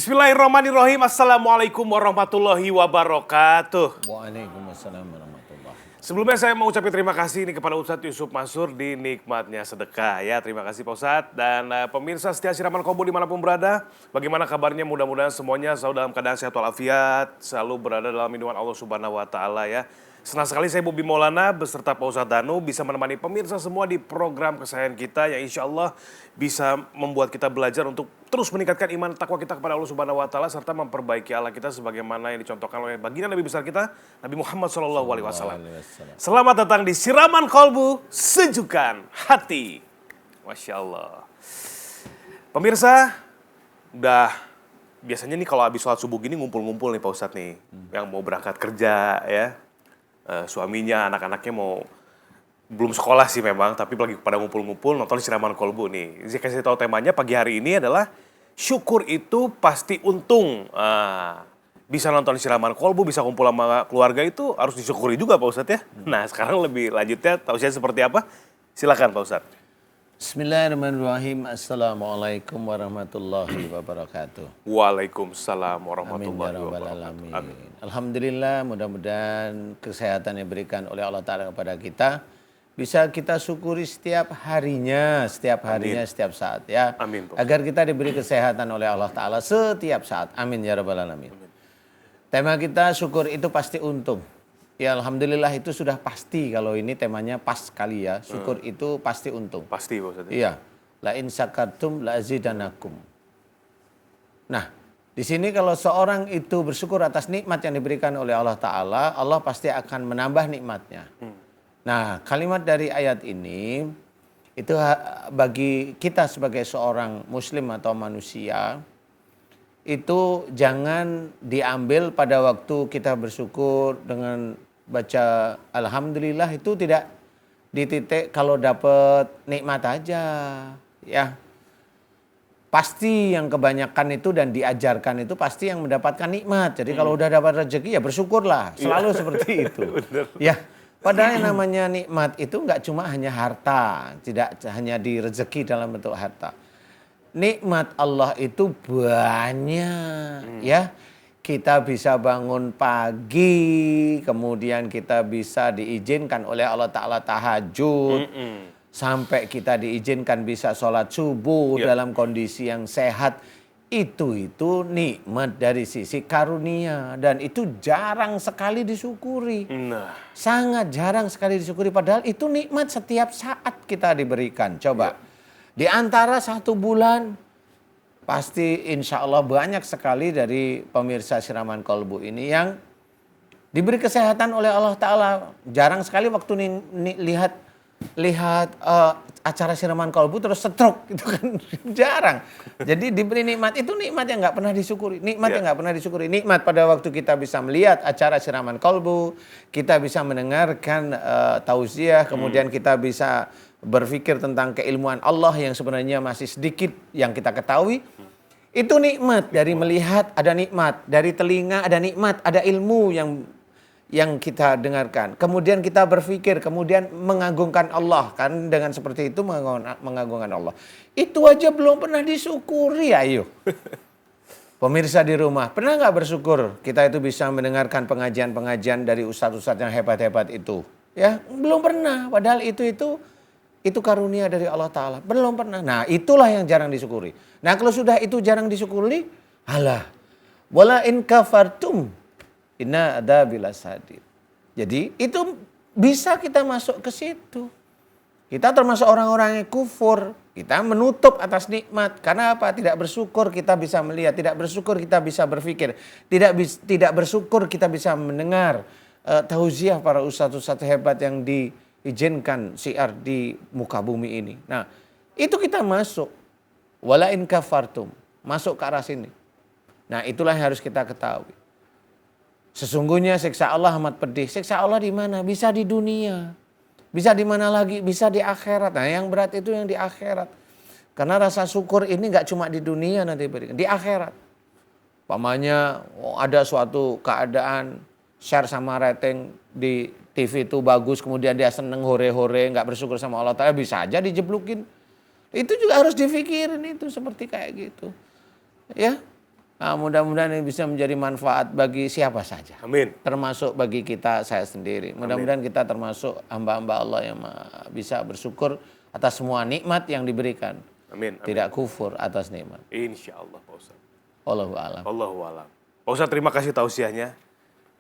Bismillahirrahmanirrahim. Assalamualaikum warahmatullahi wabarakatuh. Waalaikumsalam warahmatullahi. Sebelumnya saya mau ucapin terima kasih nih kepada Ustadz Yusuf Mansur di Nikmatnya Sedekah ya. Terima kasih Pak Ustadz. Dan pemirsa setia Siraman Kolbu dimanapun berada. Bagaimana kabarnya? Mudah-mudahan semuanya selalu dalam keadaan sehat walafiat. Selalu berada dalam lindungan Allah Subhanahu wa Ta'ala ya. Senang sekali saya Bobi Maulana beserta Pak Ustadz Danu bisa menemani pemirsa semua di program kesayangan kita yang insya Allah bisa membuat kita belajar untuk terus meningkatkan iman takwa kita kepada Allah Subhanahu wa Ta'ala serta memperbaiki akhlak kita sebagaimana yang dicontohkan oleh baginda Nabi besar kita Nabi Muhammad SAW. Selamat datang di Siraman Kolbu, sejukan hati. Masya Allah. Pemirsa, udah biasanya nih kalau habis sholat subuh gini ngumpul-ngumpul nih Pak Ustadz nih yang mau berangkat kerja ya. Suaminya, anak-anaknya mau belum sekolah sih memang, tapi lagi pada ngumpul-ngumpul nonton Siraman Kolbu nih. Saya kasih tahu temanya pagi hari ini adalah syukur itu pasti untung. Bisa nonton Siraman Kolbu, bisa kumpul sama keluarga itu harus disyukuri juga Pak Ustadz ya. Nah sekarang lebih lanjutnya tausiah seperti apa? Silakan Pak Ustadz. Bismillahirrahmanirrahim. Assalamualaikum warahmatullahi wabarakatuh. Waalaikumsalam Amin warahmatullahi ya rabbal wabarakatuh. alamin. Amin. Alhamdulillah, mudah-mudahan kesehatan yang diberikan oleh Allah Ta'ala kepada kita bisa kita syukuri setiap harinya, setiap saat ya. Amin, Pak. Agar kita diberi kesehatan oleh Allah Ta'ala setiap saat. Amin ya rabbal alamin. Tema kita syukur itu pasti untung. Ya alhamdulillah itu sudah pasti kalau ini temanya pas sekali ya. Syukur itu pasti untung. Pasti Pak Ustadz. Iya. La in syakartum la azidanakum. Nah, di sini kalau seorang itu bersyukur atas nikmat yang diberikan oleh Allah Ta'ala, Allah pasti akan menambah nikmatnya. Nah, kalimat dari ayat ini itu bagi kita sebagai seorang muslim atau manusia itu jangan diambil pada waktu kita bersyukur dengan baca alhamdulillah, itu tidak dititik kalau dapat nikmat aja ya. Pasti yang kebanyakan itu dan diajarkan itu pasti yang mendapatkan nikmat. Jadi kalau udah dapat rezeki ya bersyukurlah, selalu seperti itu. Ya, padahal yang namanya nikmat itu nggak cuma hanya harta, tidak hanya di rezeki dalam bentuk harta. Nikmat Allah itu banyak ya. Kita bisa bangun pagi, kemudian kita bisa diizinkan oleh Allah Ta'ala tahajud, sampai kita diizinkan bisa sholat subuh dalam kondisi yang sehat. Itu nikmat dari sisi karunia dan itu jarang sekali disyukuri. Sangat jarang sekali disyukuri, padahal itu nikmat setiap saat kita diberikan. Coba, di antara 1 bulan, pasti insya Allah banyak sekali dari pemirsa Siraman Kolbu ini yang diberi kesehatan oleh Allah Ta'ala. Jarang sekali waktu lihat acara Siraman Kolbu terus stroke, itu kan jarang. Jadi diberi nikmat itu nikmat yang nggak pernah disyukuri. Nikmat pada waktu kita bisa melihat acara Siraman Kolbu, kita bisa mendengarkan tausiah, kemudian kita bisa berpikir tentang keilmuan Allah yang sebenarnya masih sedikit yang kita ketahui. Itu nikmat dari melihat, ada nikmat dari telinga, ada nikmat, ada ilmu yang kita dengarkan. Kemudian kita berpikir, kemudian mengagungkan Allah, kan dengan seperti itu mengagungkan Allah. Itu aja belum pernah disyukuri, ayo. Pemirsa di rumah, pernah nggak bersyukur kita itu bisa mendengarkan pengajian-pengajian dari ustadz-ustadz yang hebat-hebat itu? Ya, belum pernah. Padahal itu karunia dari Allah Ta'ala. Belum pernah. Nah itulah yang jarang disyukuri. Nah kalau sudah itu jarang disyukuri, halah. Wala in kafartum inna adzabil sadid. Jadi itu bisa kita masuk ke situ. Kita termasuk orang-orang yang kufur. Kita menutup atas nikmat. Karena apa? Tidak bersyukur kita bisa melihat. Tidak bersyukur kita bisa berpikir. Tidak bersyukur kita bisa mendengar tausiah para ustadz-ustadz hebat yang diizinkan syiar di muka bumi ini. Nah, itu kita masuk. Wala in kafartum. Masuk ke arah sini. Nah, itulah yang harus kita ketahui. Sesungguhnya siksa Allah amat pedih. Siksa Allah di mana? Bisa di dunia. Bisa di mana lagi? Bisa di akhirat. Nah, yang berat itu yang di akhirat. Karena rasa syukur ini nggak cuma di dunia nanti berikan, di akhirat. Pamannya ada suatu keadaan share sama rating di TV itu bagus, kemudian dia seneng hore-hore, nggak bersyukur sama Allah Ta'ala, bisa aja dijeblukin. Itu juga harus dipikirin itu seperti kayak gitu. Ya. Mudah-mudahan ini bisa menjadi manfaat bagi siapa saja. Amin. Termasuk bagi kita, saya sendiri. Mudah-mudahan kita termasuk hamba-hamba Allah yang bisa bersyukur atas semua nikmat yang diberikan. Amin. Tidak kufur atas nikmat. Insya Allah Pak Ustadz. Allahu a'lam. Allahu a'lam. Pak Ustadz, terima kasih tausiahnya.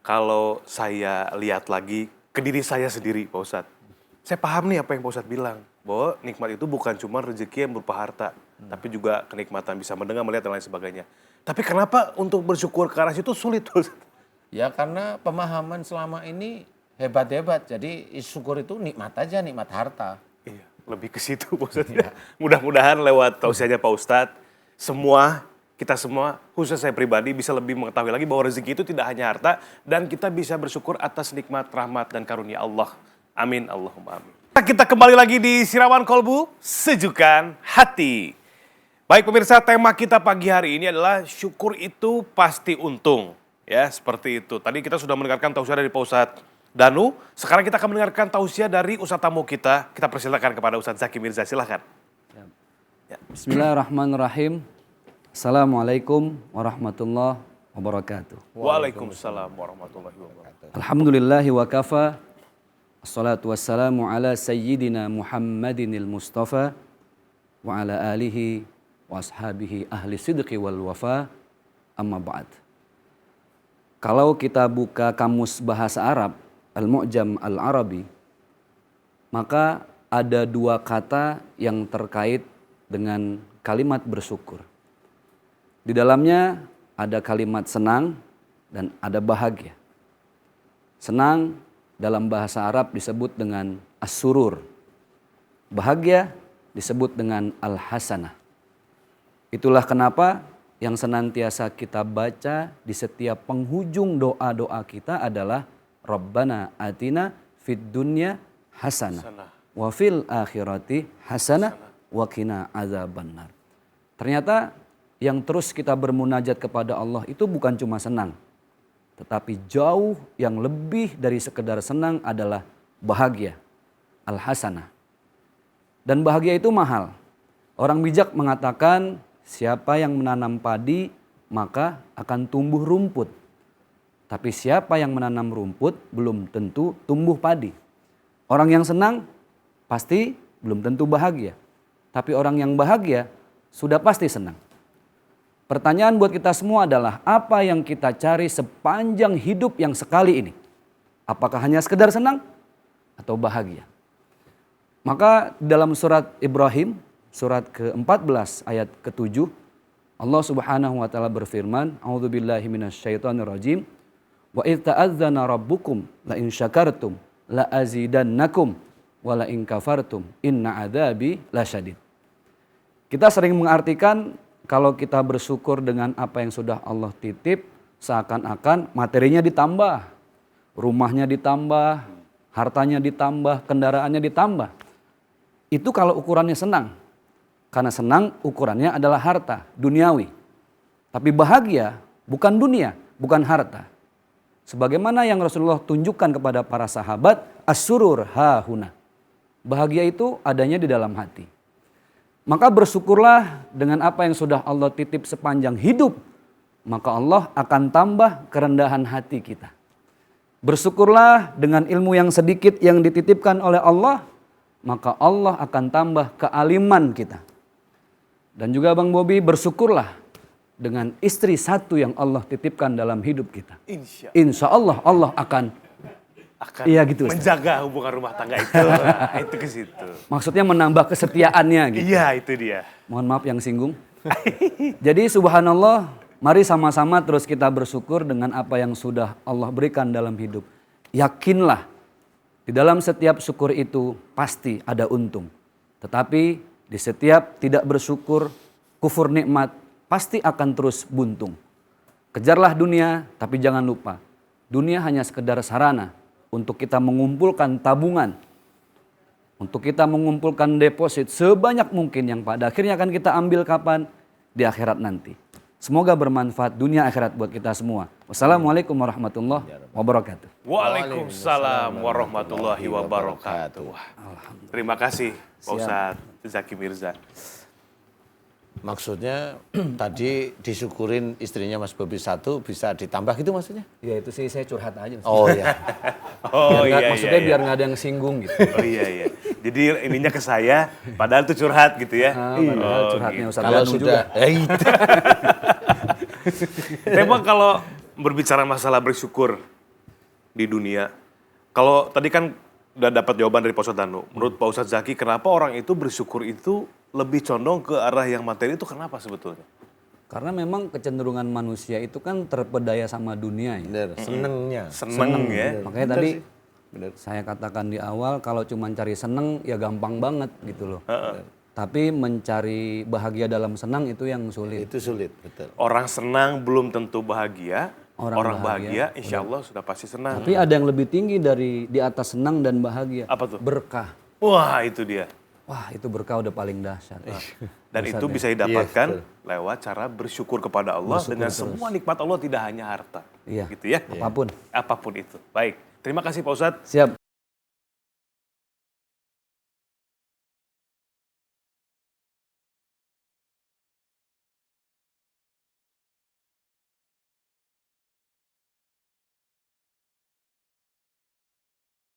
Kalau saya lihat lagi ke diri saya sendiri Pak Ustadz, saya paham nih apa yang Pak Ustadz bilang. Bahwa nikmat itu bukan cuma rezeki yang berupa harta, tapi juga kenikmatan bisa mendengar, melihat, dan lain sebagainya. Tapi kenapa untuk bersyukur ke arah situ sulit Pak Ustadz? Ya karena pemahaman selama ini hebat-hebat. Jadi syukur itu nikmat aja, nikmat harta. Iya, lebih ke situ Pak Ustadz. Ya. Mudah-mudahan lewat tausiahnya Pak Ustadz, kita semua, khususnya saya pribadi, bisa lebih mengetahui lagi bahwa rezeki itu tidak hanya harta, dan kita bisa bersyukur atas nikmat, rahmat, dan karunia Allah. Amin, Allahumma amin. Kita kembali lagi di Siraman Kolbu, Sejukan Hati. Baik pemirsa, tema kita pagi hari ini adalah syukur itu pasti untung. Ya, seperti itu. Tadi kita sudah mendengarkan tausiah dari Pak Ustadz Danu. Sekarang kita akan mendengarkan tausiah dari Ustadz tamu kita. Kita persilakan kepada Ustadz Zaki Mirza. Silakan. Ya. Bismillahirrahmanirrahim. Assalamualaikum warahmatullahi wabarakatuh. Waalaikumsalam warahmatullahi wabarakatuh. Alhamdulillahi wa kafa. Assalatu wassalamu ala sayyidina Muhammadinil Mustafa wa ala alihi wa ashabihi ahli sidqi wal wafa, amma ba'd. Kalau kita buka kamus bahasa Arab, Al-Mu'jam Al-Arabi, maka ada dua kata yang terkait dengan kalimat bersyukur. Di dalamnya ada kalimat senang dan ada bahagia. Senang dalam bahasa Arab disebut dengan as-surur. Bahagia disebut dengan al-hasanah. Itulah kenapa yang senantiasa kita baca di setiap penghujung doa-doa kita adalah Rabbana atina fid dunya hasanah wa fil akhirati hasanah wa qina azabannar. Ternyata yang terus kita bermunajat kepada Allah itu bukan cuma senang, tetapi jauh yang lebih dari sekedar senang adalah bahagia, al-hasanah. Dan bahagia itu mahal. Orang bijak mengatakan siapa yang menanam padi maka akan tumbuh rumput. Tapi siapa yang menanam rumput belum tentu tumbuh padi. Orang yang senang pasti belum tentu bahagia. Tapi orang yang bahagia sudah pasti senang. Pertanyaan buat kita semua adalah apa yang kita cari sepanjang hidup yang sekali ini? Apakah hanya sekedar senang atau bahagia? Maka dalam surat Ibrahim, surat ke-14 ayat ke-7, Allah Subhanahu wa taala berfirman, A'udzubillahi minasyaitonirrajim, wa idz ta'adzana rabbukum la in syakartum la azidannakum wa la in kafartum inna adzabi lasyadid. Kita sering mengartikan kalau kita bersyukur dengan apa yang sudah Allah titip, seakan-akan materinya ditambah, rumahnya ditambah, hartanya ditambah, kendaraannya ditambah. Itu kalau ukurannya senang. Karena senang ukurannya adalah harta, duniawi. Tapi bahagia bukan dunia, bukan harta. Sebagaimana yang Rasulullah tunjukkan kepada para sahabat, as-surur hahuna. Bahagia itu adanya di dalam hati. Maka bersyukurlah dengan apa yang sudah Allah titip sepanjang hidup. Maka Allah akan tambah kerendahan hati kita. Bersyukurlah dengan ilmu yang sedikit yang dititipkan oleh Allah. Maka Allah akan tambah kealiman kita. Dan juga Bang Bobi, bersyukurlah dengan istri satu yang Allah titipkan dalam hidup kita. Insya Allah Allah akan iya gitu, menjaga hubungan rumah tangga itu. Nah, itu ke situ. Maksudnya menambah kesetiaannya gitu. Iya, itu dia. Mohon maaf yang singgung. Jadi subhanallah, mari sama-sama terus kita bersyukur dengan apa yang sudah Allah berikan dalam hidup. Yakinlah, di dalam setiap syukur itu pasti ada untung. Tetapi di setiap tidak bersyukur, kufur nikmat, pasti akan terus buntung. Kejarlah dunia, tapi jangan lupa, dunia hanya sekedar sarana untuk kita mengumpulkan tabungan, untuk kita mengumpulkan deposit sebanyak mungkin yang pada akhirnya akan kita ambil kapan? Di akhirat nanti. Semoga bermanfaat dunia akhirat buat kita semua. Wassalamualaikum warahmatullahi wabarakatuh. Waalaikumsalam warahmatullahi wabarakatuh. Terima kasih Pak Ustadz Zaki Mirza. Maksudnya tadi disyukurin istrinya Mas Bobi 1 bisa ditambah gitu maksudnya? Ya itu sih saya curhat aja. Oh iya. Oh Maksudnya biar nggak ada yang singgung gitu. Oh iya. Jadi ininya ke saya, padahal itu curhat gitu ya. Padahal curhatnya Ustaz Kalau Ganu sudah, juga. Memang kalau berbicara masalah bersyukur di dunia, kalau tadi kan udah dapat jawaban dari Pak Ustadz Danu, menurut Pak Ustadz Zaki, kenapa orang itu bersyukur itu lebih condong ke arah yang materi itu kenapa sebetulnya? Karena memang kecenderungan manusia itu kan terpedaya sama dunia ya. bener, senengnya. Seneng ya. Makanya tadi saya katakan di awal kalau cuma cari seneng ya gampang banget gitu loh. Tapi mencari bahagia dalam senang itu yang sulit. Itu sulit, betul. Orang senang belum tentu bahagia, Orang orang bahagia insya Allah sudah pasti senang. Tapi ada yang lebih tinggi dari di atas senang dan bahagia. Apa tuh? Berkah. Wah itu dia. Wah itu berkah udah paling dahsyat. Dan itu bisa didapatkan lewat cara bersyukur kepada Allah dengan semua nikmat Allah tidak hanya harta. Iya. Gitu ya. Apapun. Apapun itu. Baik. Terima kasih Pak Ustadz. Siap.